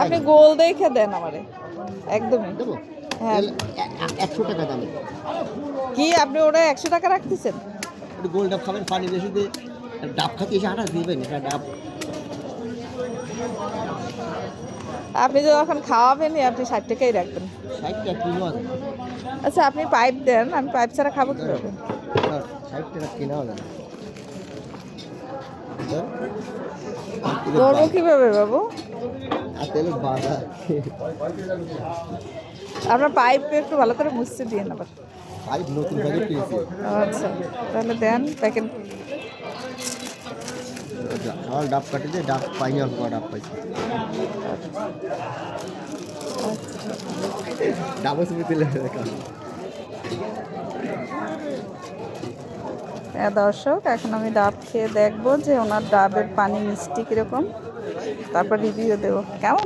আপনি গোল দেখে দেন আমারে একদমই। হ্যাঁ 100 টাকা দামে। কি আপনি ওরা 100 টাকা রাখতেছেন? গোল ডাব খাবেন, পানি বেশি দিয়ে ডাব খাতে এসে আটা দিবেন, এটা ডাব। আপনি যখন খাওয়াবেনই আপনি 60 টাকাই রাখবেন। 60 টাকা কিলো আছে। আচ্ছা আপনি পাইপ দেন, আমি পাইপ ছাড়া খাবো কিভাবে? 60 টাকা কিনা হবে না। ধরবো কিভাবে বাবু? তেল বাজার। আপনার পাইপ একটু ভালো করে মুছতে দিয়ে আবার। পাইপ নতুন প্যাকেট কিনেছি। আচ্ছা তাহলে দেন প্যাকেট। সকাল ডাব কাটে দিয়ে ডাব পাইনি, অল্প ডাব পাইছি। ডাব ছবি তুলে দেখা। হ্যাঁ দর্শক, এখন আমি ডাব খেয়ে দেখবো যে ওনার ডাবের পানি মিষ্টি কীরকম, তারপর রিভিউ দেবো কেমন।